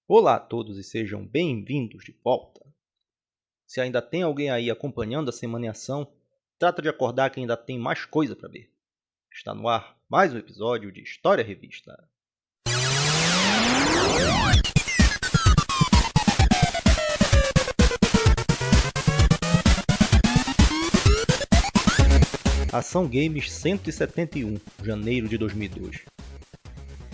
Olá a todos e sejam bem-vindos de volta. Se ainda tem alguém aí acompanhando a semana em ação, trata de acordar que ainda tem mais coisa para ver. Está no ar mais um episódio de História Revista. Ação Games 171, janeiro de 2002.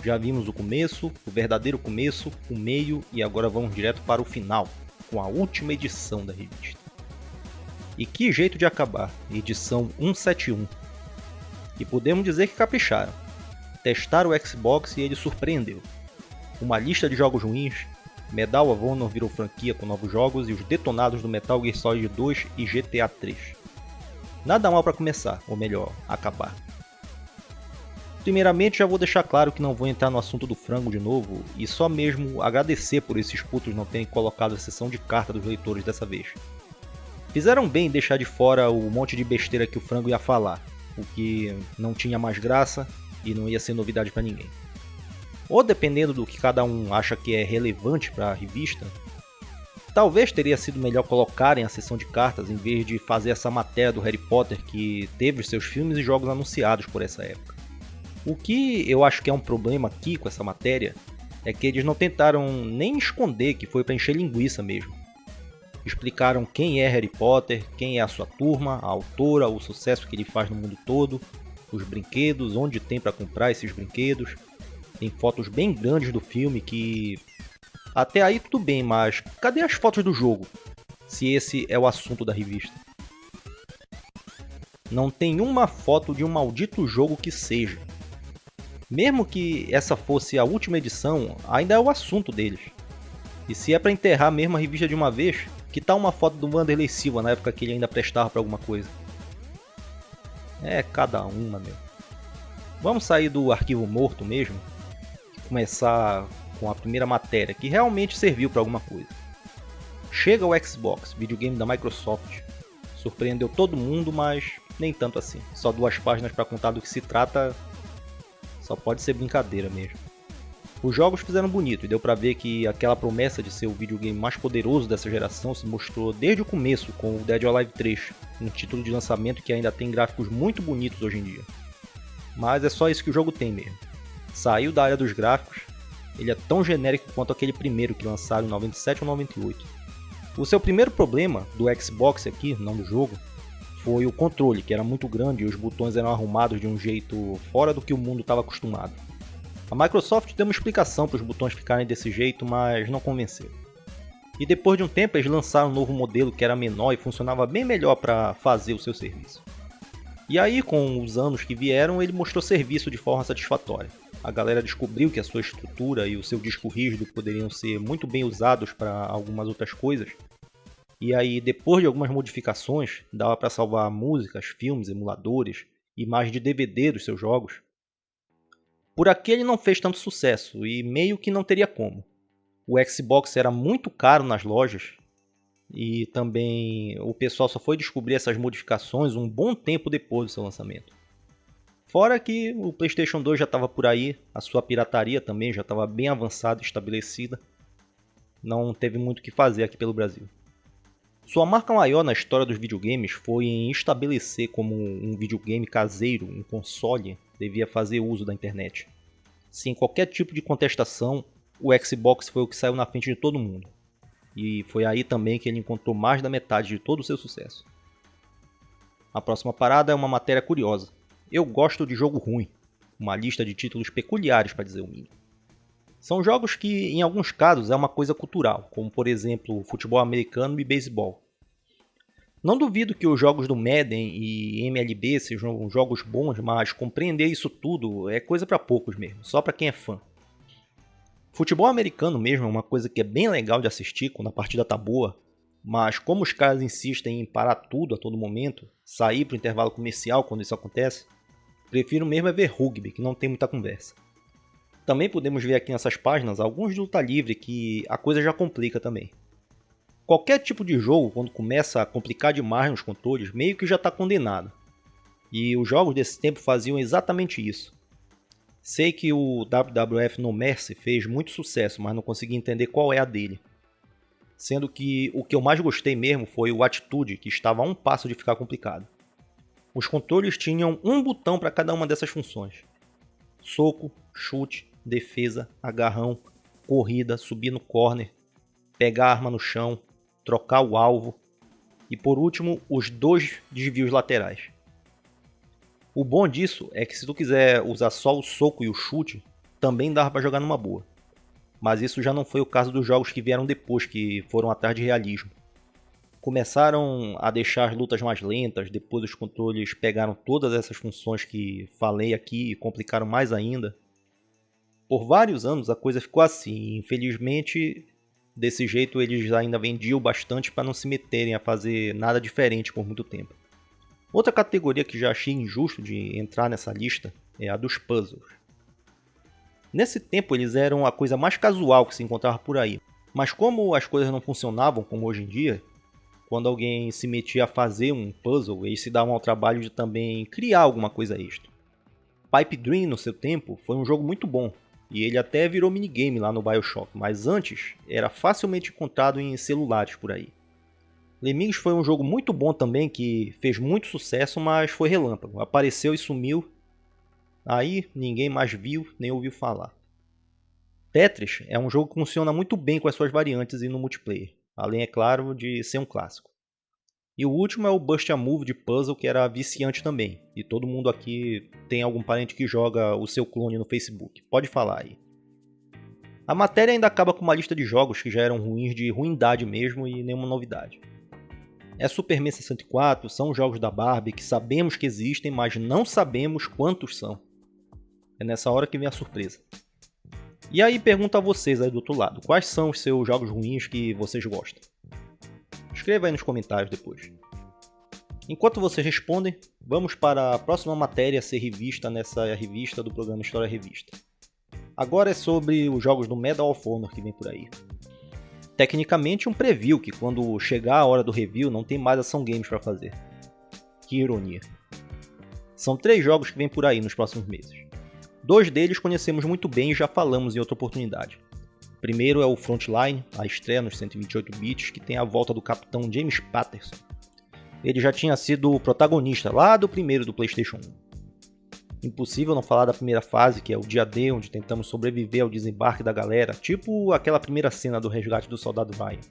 Já vimos o começo, o verdadeiro começo, o meio e agora vamos direto para o final, com a última edição da revista. E que jeito de acabar, edição 171. E podemos dizer que capricharam. Testaram o Xbox e ele surpreendeu. Uma lista de jogos ruins, Medal of Honor virou franquia com novos jogos e os detonados do Metal Gear Solid 2 e GTA 3. Nada mal para começar, ou melhor, acabar. Primeiramente, já vou deixar claro que não vou entrar no assunto do frango de novo e só mesmo agradecer por esses putos não terem colocado a seção de carta dos leitores dessa vez. Fizeram bem em deixar de fora o monte de besteira que o frango ia falar, o que não tinha mais graça e não ia ser novidade para ninguém. Ou dependendo do que cada um acha que é relevante para a revista, talvez teria sido melhor colocarem a seção de cartas em vez de fazer essa matéria do Harry Potter que teve os seus filmes e jogos anunciados por essa época. O que eu acho que é um problema aqui com essa matéria é que eles não tentaram nem esconder que foi para encher linguiça mesmo. Explicaram quem é Harry Potter, quem é a sua turma, a autora, o sucesso que ele faz no mundo todo, os brinquedos, onde tem para comprar esses brinquedos. Tem fotos bem grandes do filme que... Até aí tudo bem, mas cadê as fotos do jogo? Se esse é o assunto da revista. Não tem uma foto de um maldito jogo que seja. Mesmo que essa fosse a última edição, ainda é o assunto deles. E se é pra enterrar mesmo a revista de uma vez, que tal uma foto do Wanderlei Silva na época que ele ainda prestava pra alguma coisa? É cada uma, meu. Vamos sair do arquivo morto mesmo e começar com a primeira matéria, que realmente serviu pra alguma coisa. Chega o Xbox, videogame da Microsoft. Surpreendeu todo mundo, mas nem tanto assim. Só 2 páginas pra contar do que se trata. Só pode ser brincadeira mesmo. Os jogos fizeram bonito e deu pra ver que aquela promessa de ser o videogame mais poderoso dessa geração se mostrou desde o começo com o Dead or Alive 3, um título de lançamento que ainda tem gráficos muito bonitos hoje em dia. Mas é só isso que o jogo tem mesmo. Saiu da área dos gráficos, ele é tão genérico quanto aquele primeiro que lançaram em 97 ou 98. O seu primeiro problema do Xbox aqui, não do jogo, foi o controle, que era muito grande e os botões eram arrumados de um jeito fora do que o mundo estava acostumado. A Microsoft deu uma explicação para os botões ficarem desse jeito, mas não convenceu. E depois de um tempo eles lançaram um novo modelo que era menor e funcionava bem melhor para fazer o seu serviço. E aí, com os anos que vieram, ele mostrou serviço de forma satisfatória. A galera descobriu que a sua estrutura e o seu disco rígido poderiam ser muito bem usados para algumas outras coisas. E aí, depois de algumas modificações, dava para salvar músicas, filmes, emuladores e mais de DVD dos seus jogos. Por aqui ele não fez tanto sucesso e meio que não teria como. O Xbox era muito caro nas lojas e também o pessoal só foi descobrir essas modificações um bom tempo depois do seu lançamento. Fora que o PlayStation 2 já estava por aí, a sua pirataria também já estava bem avançada e estabelecida. Não teve muito o que fazer aqui pelo Brasil. Sua marca maior na história dos videogames foi em estabelecer como um videogame caseiro, um console, devia fazer uso da internet. Sem qualquer tipo de contestação, o Xbox foi o que saiu na frente de todo mundo. E foi aí também que ele encontrou mais da metade de todo o seu sucesso. A próxima parada é uma matéria curiosa. Eu gosto de jogo ruim. Uma lista de títulos peculiares, para dizer o mínimo. São jogos que, em alguns casos, é uma coisa cultural, como por exemplo futebol americano e beisebol. Não duvido que os jogos do Madden e MLB sejam jogos bons, mas compreender isso tudo é coisa para poucos mesmo, só para quem é fã. Futebol americano mesmo é uma coisa que é bem legal de assistir quando a partida tá boa, mas como os caras insistem em parar tudo a todo momento, sair para o intervalo comercial quando isso acontece, prefiro mesmo é ver rugby, que não tem muita conversa. Também podemos ver aqui nessas páginas alguns de luta livre que a coisa já complica também. Qualquer tipo de jogo, quando começa a complicar demais nos controles, meio que já está condenado. E os jogos desse tempo faziam exatamente isso. Sei que o WWF No Mercy fez muito sucesso, mas não consegui entender qual é a dele. Sendo que o que eu mais gostei mesmo foi o Attitude, que estava a um passo de ficar complicado. Os controles tinham um botão para cada uma dessas funções: soco, chute, defesa, agarrão, corrida, subir no corner, pegar a arma no chão, trocar o alvo e, por último, os 2 desvios laterais. O bom disso é que se tu quiser usar só o soco e o chute, também dava para jogar numa boa. Mas isso já não foi o caso dos jogos que vieram depois, que foram atrás de realismo. Começaram a deixar as lutas mais lentas, depois os controles pegaram todas essas funções que falei aqui e complicaram mais ainda. Por vários anos a coisa ficou assim, e infelizmente desse jeito eles ainda vendiam bastante para não se meterem a fazer nada diferente por muito tempo. Outra categoria que já achei injusto de entrar nessa lista é a dos puzzles. Nesse tempo eles eram a coisa mais casual que se encontrava por aí, mas como as coisas não funcionavam como hoje em dia, quando alguém se metia a fazer um puzzle, eles se davam ao trabalho de também criar alguma coisa extra. Pipe Dream, no seu tempo, foi um jogo muito bom, e ele até virou minigame lá no BioShock, mas antes era facilmente encontrado em celulares por aí. Lemmings foi um jogo muito bom também, que fez muito sucesso, mas foi relâmpago, apareceu e sumiu, aí ninguém mais viu nem ouviu falar. Tetris é um jogo que funciona muito bem com as suas variantes e no multiplayer, além, é claro, de ser um clássico. E o último é o Bust a Move de puzzle, que era viciante também, e todo mundo aqui tem algum parente que joga o seu clone no Facebook, pode falar aí. A matéria ainda acaba com uma lista de jogos que já eram ruins de ruindade mesmo e nenhuma novidade. É Superman 64, são jogos da Barbie que sabemos que existem, mas não sabemos quantos são. É nessa hora que vem a surpresa. E aí pergunto a vocês aí do outro lado, quais são os seus jogos ruins que vocês gostam? Escreva aí nos comentários depois. Enquanto vocês respondem, vamos para a próxima matéria a ser revista nessa revista do programa História Revista. Agora é sobre os jogos do Medal of Honor que vem por aí. Tecnicamente um preview, que quando chegar a hora do review não tem mais ação games para fazer. Que ironia. São 3 jogos que vêm por aí nos próximos meses. 2 deles conhecemos muito bem e já falamos em outra oportunidade. O primeiro é o Frontline, a estreia nos 128 bits, que tem a volta do capitão James Patterson. Ele já tinha sido o protagonista lá do primeiro do PlayStation 1. Impossível não falar da primeira fase, que é o dia D, onde tentamos sobreviver ao desembarque da galera, tipo aquela primeira cena do resgate do soldado Ryan.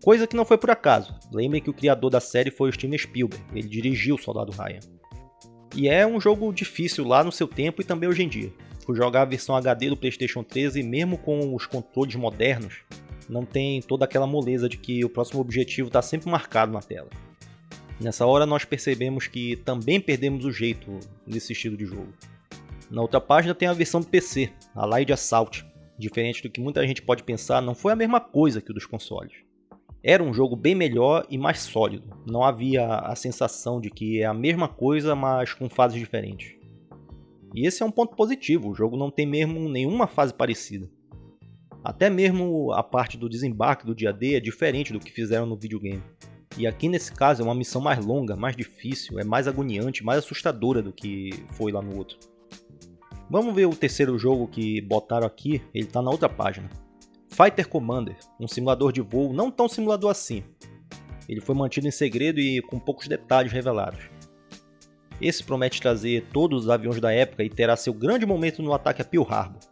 Coisa que não foi por acaso, lembrem que o criador da série foi o Steven Spielberg, ele dirigiu o soldado Ryan. E é um jogo difícil lá no seu tempo e também hoje em dia. Fui jogar a versão HD do PlayStation 3 e mesmo com os controles modernos, não tem toda aquela moleza de que o próximo objetivo está sempre marcado na tela. Nessa hora nós percebemos que também perdemos o jeito desse estilo de jogo. Na outra página tem a versão do PC, a Light Assault. Diferente do que muita gente pode pensar, não foi a mesma coisa que o dos consoles. Era um jogo bem melhor e mais sólido. Não havia a sensação de que é a mesma coisa, mas com fases diferentes. E esse é um ponto positivo, o jogo não tem mesmo nenhuma fase parecida. Até mesmo a parte do desembarque do dia D é diferente do que fizeram no videogame. E aqui nesse caso é uma missão mais longa, mais difícil, é mais agoniante, mais assustadora do que foi lá no outro. Vamos ver o terceiro jogo que botaram aqui, ele está na outra página. Fighter Commander, um simulador de voo não tão simulador assim. Ele foi mantido em segredo e com poucos detalhes revelados. Esse promete trazer todos os aviões da época e terá seu grande momento no ataque a Pearl Harbor.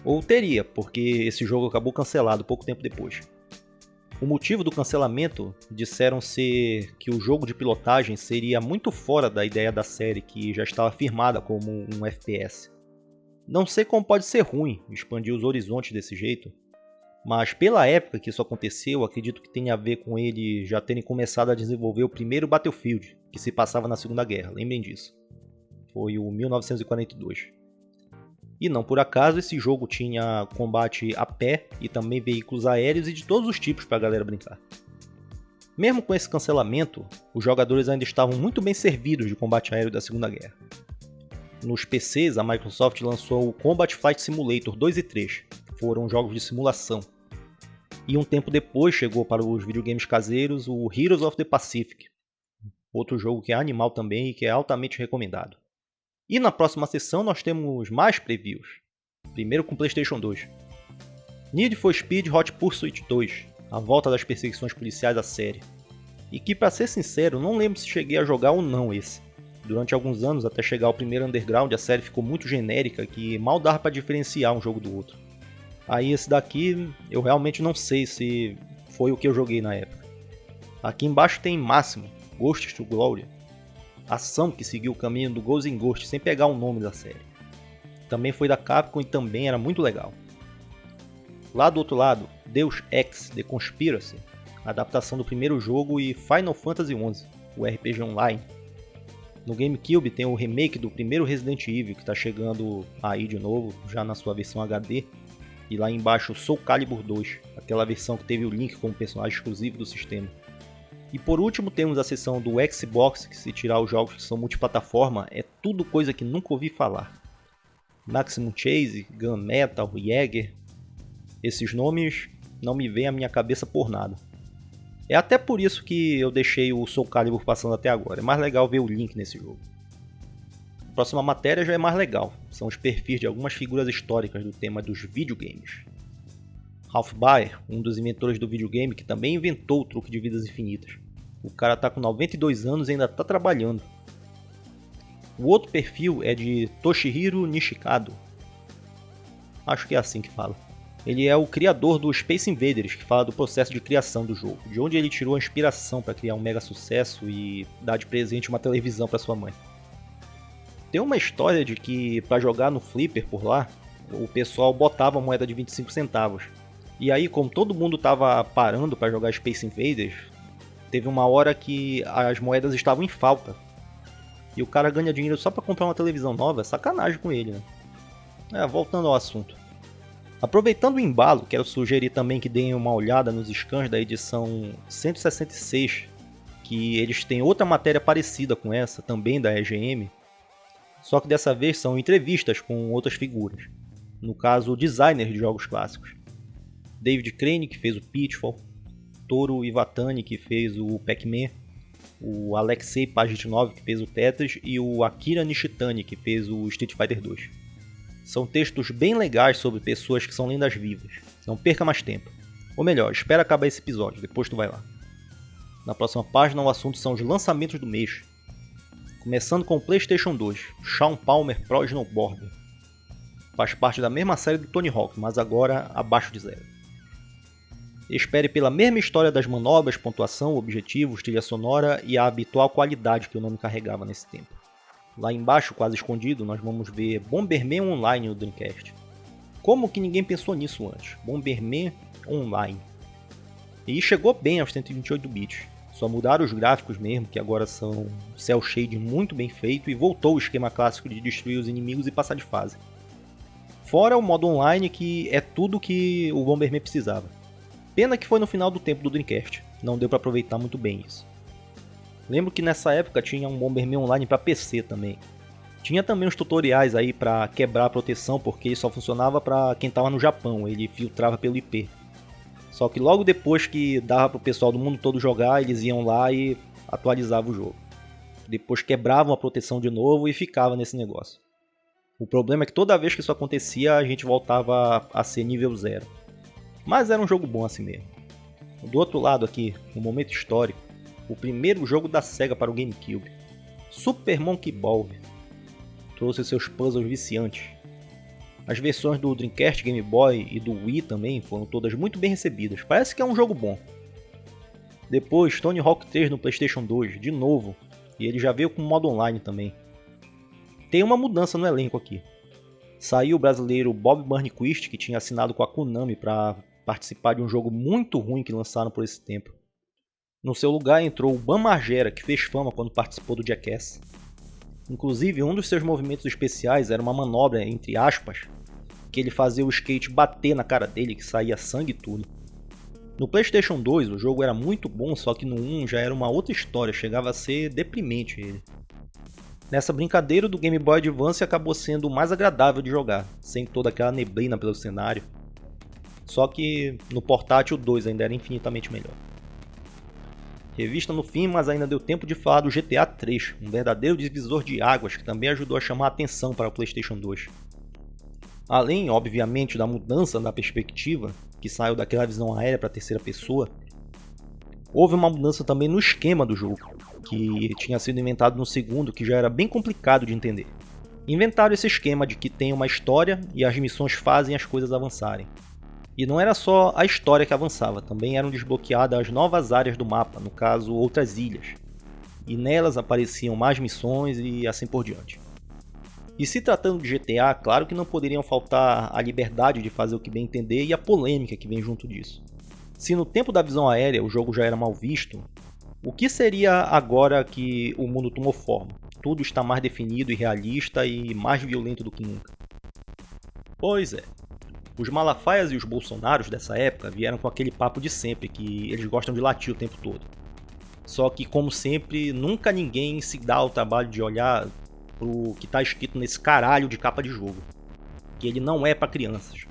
Ou teria, porque esse jogo acabou cancelado pouco tempo depois. O motivo do cancelamento disseram ser que o jogo de pilotagem seria muito fora da ideia da série, que já estava firmada como um FPS. Não sei como pode ser ruim expandir os horizontes desse jeito, mas pela época que isso aconteceu, acredito que tenha a ver com eles já terem começado a desenvolver o primeiro Battlefield, que se passava na Segunda Guerra, lembrem disso. Foi o 1942. E não por acaso esse jogo tinha combate a pé e também veículos aéreos e de todos os tipos para a galera brincar. Mesmo com esse cancelamento, os jogadores ainda estavam muito bem servidos de combate aéreo da Segunda Guerra. Nos PCs, a Microsoft lançou o Combat Flight Simulator 2 e 3, que foram jogos de simulação. E um tempo depois chegou para os videogames caseiros o Heroes of the Pacific, outro jogo que é animal também e que é altamente recomendado. E na próxima sessão nós temos mais previews. Primeiro com PlayStation 2. Need for Speed Hot Pursuit 2, a volta das perseguições policiais da série. E que, pra ser sincero, não lembro se cheguei a jogar ou não esse. Durante alguns anos, até chegar ao primeiro Underground, a série ficou muito genérica que mal dava pra diferenciar um jogo do outro. Aí esse daqui, eu realmente não sei se foi o que eu joguei na época. Aqui embaixo tem Máximo, Ghosts to Glory, ação que seguiu o caminho do Ghosts in Ghosts sem pegar o nome da série. Também foi da Capcom e também era muito legal. Lá do outro lado, Deus Ex The Conspiracy, adaptação do primeiro jogo, e Final Fantasy XI, o RPG online. No GameCube tem o remake do primeiro Resident Evil, que está chegando aí de novo, já na sua versão HD. E lá embaixo Soul Calibur 2, aquela versão que teve o Link como personagem exclusivo do sistema. E por último temos a seção do Xbox, que se tirar os jogos que são multiplataforma, é tudo coisa que nunca ouvi falar. Maximum Chase, Gunmetal, Jäger, esses nomes não me vêm à minha cabeça por nada. É até por isso que eu deixei o Soul Calibur passando até agora, é mais legal ver o Link nesse jogo. A próxima matéria já é mais legal, são os perfis de algumas figuras históricas do tema dos videogames. Ralph Baer, um dos inventores do videogame, que também inventou o truque de vidas infinitas. O cara tá com 92 anos e ainda tá trabalhando. O outro perfil é de Toshihiro Nishikado. Acho que é assim que fala. Ele é o criador do Space Invaders, que fala do processo de criação do jogo, de onde ele tirou a inspiração para criar um mega sucesso e dar de presente uma televisão para sua mãe. Tem uma história de que para jogar no Flipper por lá, o pessoal botava moeda de 25 centavos. E aí, como todo mundo estava parando para jogar Space Invaders, teve uma hora que as moedas estavam em falta. E o cara ganha dinheiro só para comprar uma televisão nova, é sacanagem com ele, né? Voltando ao assunto. Aproveitando o embalo, quero sugerir também que deem uma olhada nos scans da edição 166, que eles têm outra matéria parecida com essa, também da EGM, só que dessa vez são entrevistas com outras figuras, no caso designers de jogos clássicos. David Crane, que fez o Pitfall, Toru Iwatani, que fez o Pac-Man, o Alexei Pajitnov, que fez o Tetris, e o Akira Nishitani, que fez o Street Fighter 2. São textos bem legais sobre pessoas que são lendas vivas. Não perca mais tempo. Ou melhor, espera acabar esse episódio, depois tu vai lá. Na próxima página o assunto são os lançamentos do mês. Começando com o PlayStation 2, Shaun Palmer Pro Snowboarder. Faz parte da mesma série do Tony Hawk, mas agora abaixo de zero. Espere pela mesma história das manobras, pontuação, objetivos, trilha sonora e a habitual qualidade que o nome carregava nesse tempo. Lá embaixo, quase escondido, nós vamos ver Bomberman Online no Dreamcast. Como que ninguém pensou nisso antes? Bomberman Online. E chegou bem aos 128 bits. Só mudaram os gráficos mesmo, que agora são cel shading muito bem feito, e voltou o esquema clássico de destruir os inimigos e passar de fase. Fora o modo online, que é tudo que o Bomberman precisava. Pena que foi no final do tempo do Dreamcast, não deu para aproveitar muito bem isso. Lembro que nessa época tinha um Bomberman Online para PC também. Tinha também uns tutoriais aí para quebrar a proteção, porque ele só funcionava para quem estava no Japão, ele filtrava pelo IP. Só que logo depois que dava pro pessoal do mundo todo jogar, eles iam lá e atualizavam o jogo. Depois quebravam a proteção de novo e ficava nesse negócio. O problema é que toda vez que isso acontecia, a gente voltava a ser nível 0. Mas era um jogo bom assim mesmo. Do outro lado aqui, um momento histórico, o primeiro jogo da SEGA para o GameCube, Super Monkey Ball, trouxe seus puzzles viciantes. As versões do Dreamcast, Game Boy e do Wii também foram todas muito bem recebidas, parece que é um jogo bom. Depois, Tony Hawk 3 no PlayStation 2, de novo, e ele já veio com modo online também. Tem uma mudança no elenco aqui. Saiu o brasileiro Bob Burnquist, que tinha assinado com a Konami para participar de um jogo muito ruim que lançaram por esse tempo. No seu lugar entrou o Bam Margera, que fez fama quando participou do Jackass. Inclusive, um dos seus movimentos especiais era uma manobra, entre aspas, que ele fazia o skate bater na cara dele, que saía sangue e tudo. No PlayStation 2 o jogo era muito bom, só que no 1 já era uma outra história, chegava a ser deprimente ele. Nessa brincadeira do Game Boy Advance acabou sendo o mais agradável de jogar, sem toda aquela neblina pelo cenário. Só que no portátil o 2 ainda era infinitamente melhor. Revista no fim, mas ainda deu tempo de falar do GTA 3, um verdadeiro divisor de águas que também ajudou a chamar a atenção para o PlayStation 2. Além, obviamente, da mudança da perspectiva, que saiu daquela visão aérea para a terceira pessoa, houve uma mudança também no esquema do jogo, que tinha sido inventado no segundo, que já era bem complicado de entender. Inventaram esse esquema de que tem uma história e as missões fazem as coisas avançarem. E não era só a história que avançava, também eram desbloqueadas as novas áreas do mapa, no caso outras ilhas. E nelas apareciam mais missões e assim por diante. E se tratando de GTA, claro que não poderiam faltar a liberdade de fazer o que bem entender e a polêmica que vem junto disso. Se no tempo da visão aérea o jogo já era mal visto, o que seria agora que o mundo tomou forma? Tudo está mais definido e realista e mais violento do que nunca. Pois é. Os Malafaias e os Bolsonaros dessa época vieram com aquele papo de sempre, que eles gostam de latir o tempo todo. Só que, como sempre, nunca ninguém se dá o trabalho de olhar pro que está escrito nesse caralho de capa de jogo. Que ele não é para crianças.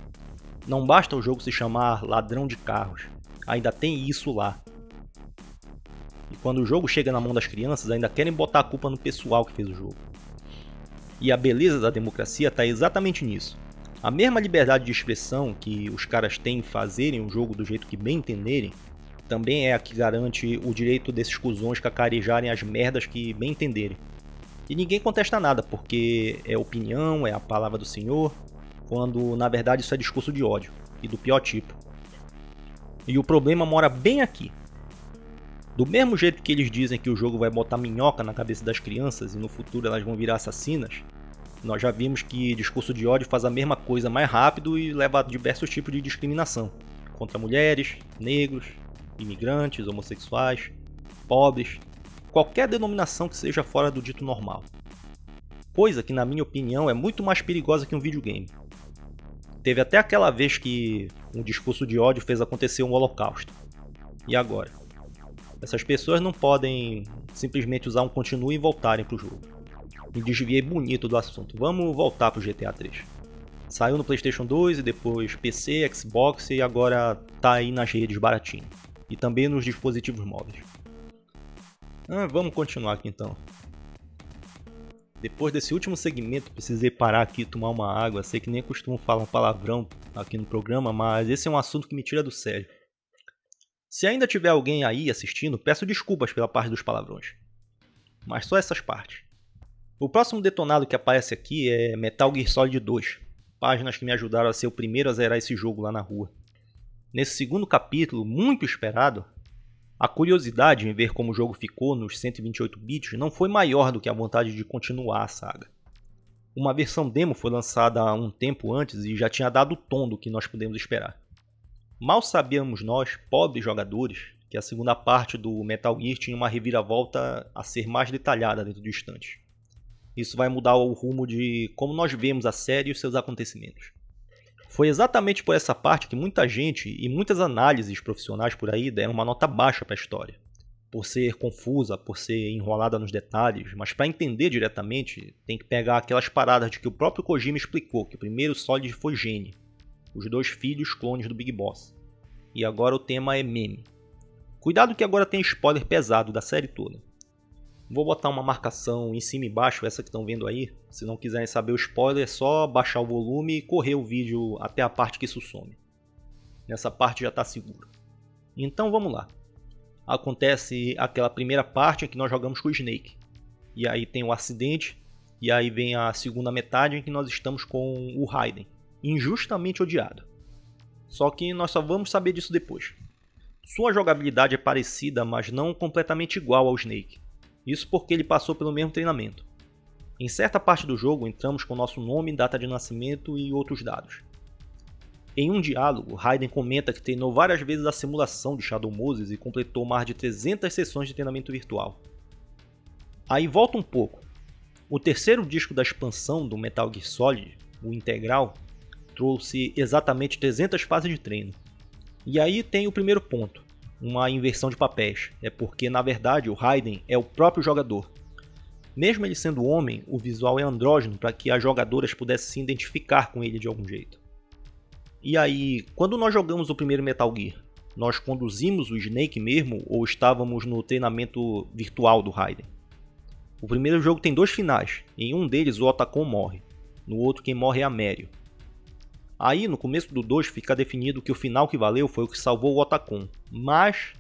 Não basta o jogo se chamar Ladrão de Carros, ainda tem isso lá. E quando o jogo chega na mão das crianças, ainda querem botar a culpa no pessoal que fez o jogo. E a beleza da democracia está exatamente nisso. A mesma liberdade de expressão que os caras têm em fazerem o jogo do jeito que bem entenderem, também é a que garante o direito desses cuzões cacarejarem as merdas que bem entenderem. E ninguém contesta nada, porque é opinião, é a palavra do senhor, quando na verdade isso é discurso de ódio, e do pior tipo. E o problema mora bem aqui. Do mesmo jeito que eles dizem que o jogo vai botar minhoca na cabeça das crianças e no futuro elas vão virar assassinas, nós já vimos que discurso de ódio faz a mesma coisa mais rápido e leva a diversos tipos de discriminação contra mulheres, negros, imigrantes, homossexuais, pobres, qualquer denominação que seja fora do dito normal. Coisa que, na minha opinião, é muito mais perigosa que um videogame. Teve até aquela vez que um discurso de ódio fez acontecer um holocausto. E agora? Essas pessoas não podem simplesmente usar um continue e voltarem pro jogo. Me desviei bonito do assunto. Vamos voltar pro GTA 3. Saiu no PlayStation 2 e depois PC, Xbox e agora tá aí nas redes baratinho. E também nos dispositivos móveis. Vamos continuar aqui então. Depois desse último segmento, precisei parar aqui e tomar uma água. Sei que nem costumo falar palavrão aqui no programa, mas esse é um assunto que me tira do sério. Se ainda tiver alguém aí assistindo, peço desculpas pela parte dos palavrões. Mas só essas partes. O próximo detonado que aparece aqui é Metal Gear Solid 2, páginas que me ajudaram a ser o primeiro a zerar esse jogo lá na rua. Nesse segundo capítulo, muito esperado, a curiosidade em ver como o jogo ficou nos 128 bits não foi maior do que a vontade de continuar a saga. Uma versão demo foi lançada há um tempo antes e já tinha dado o tom do que nós podemos esperar. Mal sabíamos nós, pobres jogadores, que a segunda parte do Metal Gear tinha uma reviravolta a ser mais detalhada dentro do estante. Isso vai mudar o rumo de como nós vemos a série e os seus acontecimentos. Foi exatamente por essa parte que muita gente e muitas análises profissionais por aí deram uma nota baixa para a história. Por ser confusa, por ser enrolada nos detalhes, mas para entender diretamente tem que pegar aquelas paradas de que o próprio Kojima explicou, que o primeiro Solid foi Gene, os dois filhos clones do Big Boss. E agora o tema é meme. Cuidado que agora tem spoiler pesado da série toda. Vou botar uma marcação em cima e embaixo, essa que estão vendo aí. Se não quiserem saber o spoiler, é só baixar o volume e correr o vídeo até a parte que isso some. Nessa parte já está seguro. Então vamos lá. Acontece aquela primeira parte em que nós jogamos com o Snake. E aí tem o acidente. E aí vem a segunda metade em que nós estamos com o Raiden, injustamente odiado. Só que nós só vamos saber disso depois. Sua jogabilidade é parecida, mas não completamente igual ao Snake. Isso porque ele passou pelo mesmo treinamento. Em certa parte do jogo entramos com nosso nome, data de nascimento e outros dados. Em um diálogo, Raiden comenta que treinou várias vezes a simulação de Shadow Moses e completou mais de 300 sessões de treinamento virtual. Aí volta um pouco. O terceiro disco da expansão do Metal Gear Solid, o Integral, trouxe exatamente 300 fases de treino. E aí tem o primeiro ponto. Uma inversão de papéis, é porque na verdade o Raiden é o próprio jogador. Mesmo ele sendo homem, o visual é andrógeno para que as jogadoras pudessem se identificar com ele de algum jeito. E aí, quando nós jogamos o primeiro Metal Gear, Nós conduzimos o Snake mesmo ou estávamos no treinamento virtual do Raiden? O primeiro jogo tem 2 finais, em um deles o Otacon morre, no outro quem morre é a Merio. Aí no começo do 2 fica definido que o final que valeu foi o que salvou o Otacon, mas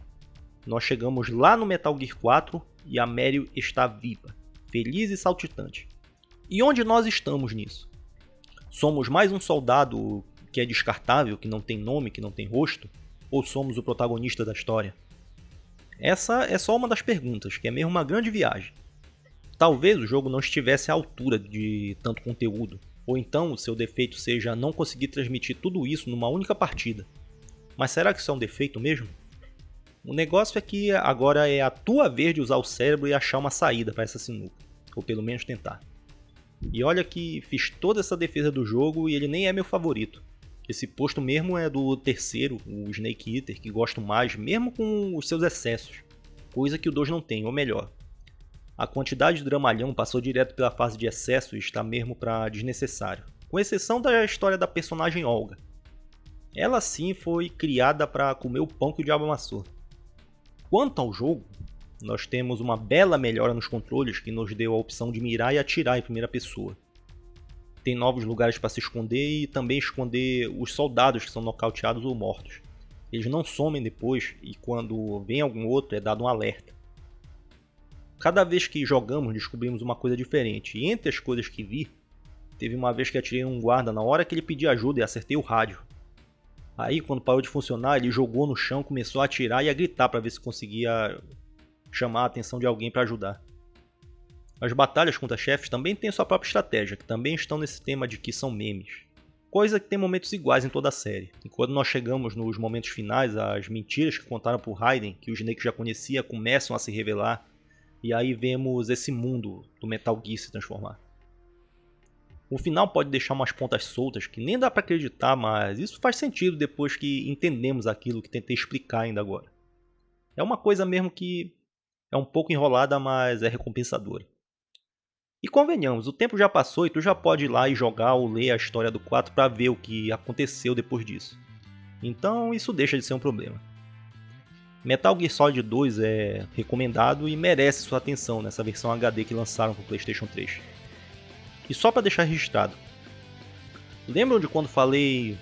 nós chegamos lá no Metal Gear 4 e a Merio está viva, feliz e saltitante. E onde nós estamos nisso? Somos mais um soldado que é descartável, que não tem nome, que não tem rosto? Ou somos o protagonista da história? Essa é só uma das perguntas, que é mesmo uma grande viagem. Talvez o jogo não estivesse à altura de tanto conteúdo, ou então o seu defeito seja não conseguir transmitir tudo isso numa única partida. Mas será que isso é um defeito mesmo? O negócio é que agora é a tua vez de usar o cérebro e achar uma saída para essa sinuca, ou pelo menos tentar. E olha que fiz toda essa defesa do jogo e ele nem é meu favorito. Esse posto mesmo é do terceiro, o Snake Eater, que gosto mais, mesmo com os seus excessos. Coisa que o 2 não tem, ou melhor. A quantidade de dramalhão passou direto pela fase de excesso e está mesmo para desnecessário. Com exceção da história da personagem Olga. Ela sim foi criada para comer o pão que o diabo amassou. Quanto ao jogo, nós temos uma bela melhora nos controles que nos deu a opção de mirar e atirar em primeira pessoa. Tem novos lugares para se esconder e também esconder os soldados que são nocauteados ou mortos. Eles não somem depois e quando vem algum outro é dado um alerta. Cada vez que jogamos descobrimos uma coisa diferente e entre as coisas que vi, teve uma vez que atirei um guarda na hora que ele pediu ajuda e acertei o rádio. Aí quando parou de funcionar ele jogou no chão, começou a atirar e a gritar para ver se conseguia chamar a atenção de alguém para ajudar. As batalhas contra chefes também têm sua própria estratégia, que também estão nesse tema de que são memes. Coisa que tem momentos iguais em toda a série. E quando nós chegamos nos momentos finais, as mentiras que contaram por Raiden, que o Snake já conhecia, começam a se revelar. E aí vemos esse mundo do Metal Gear se transformar. O final pode deixar umas pontas soltas que nem dá para acreditar, mas isso faz sentido depois que entendemos aquilo que tentei explicar ainda agora. É uma coisa mesmo que é um pouco enrolada, mas é recompensadora. E convenhamos, o tempo já passou e tu já pode ir lá e jogar ou ler a história do 4 para ver o que aconteceu depois disso. Então isso deixa de ser um problema. Metal Gear Solid 2 é recomendado e merece sua atenção nessa versão HD que lançaram para o PlayStation 3. E só para deixar registrado, lembram de quando falei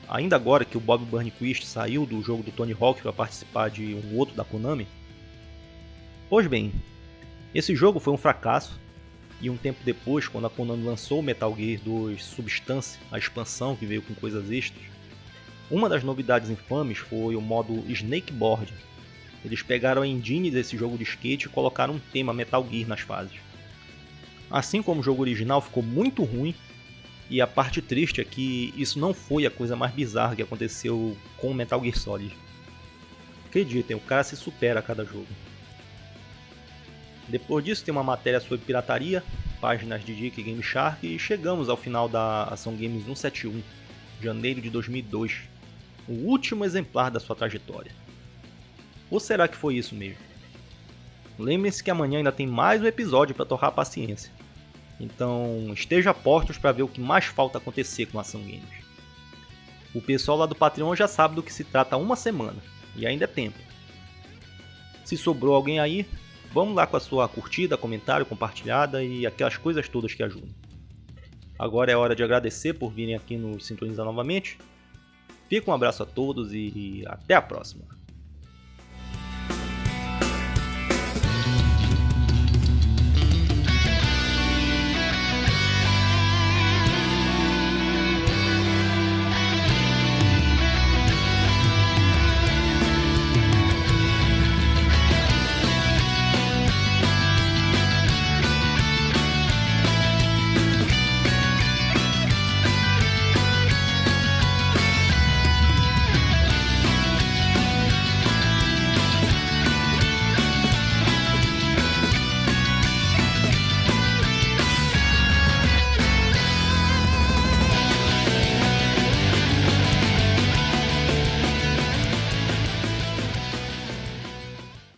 ainda agora que o Bob Burnquist saiu do jogo do Tony Hawk para participar de um outro da Konami? Pois bem, esse jogo foi um fracasso. E um tempo depois, quando a Konami lançou o Metal Gear 2 Substance, a expansão que veio com coisas extras, uma das novidades infames foi o modo Snakeboard. Eles pegaram a engine desse jogo de skate e colocaram um tema Metal Gear nas fases. Assim como o jogo original ficou muito ruim, e a parte triste é que isso não foi a coisa mais bizarra que aconteceu com o Metal Gear Solid. Acreditem, o cara se supera a cada jogo. Depois disso tem uma matéria sobre pirataria, páginas de Dick e Game Shark e chegamos ao final da Ação Games 171, janeiro de 2002, o último exemplar da sua trajetória. Ou será que foi isso mesmo? Lembrem-se que amanhã ainda tem mais um episódio para torrar a paciência, então esteja a postos para ver o que mais falta acontecer com a Ação Games. O pessoal lá do Patreon já sabe do que se trata há uma semana, e ainda é tempo. Se sobrou alguém aí, vamos lá com a sua curtida, comentário, compartilhada e aquelas coisas todas que ajudam. Agora é hora de agradecer por virem aqui nos sintonizar novamente. Fica um abraço a todos e até a próxima.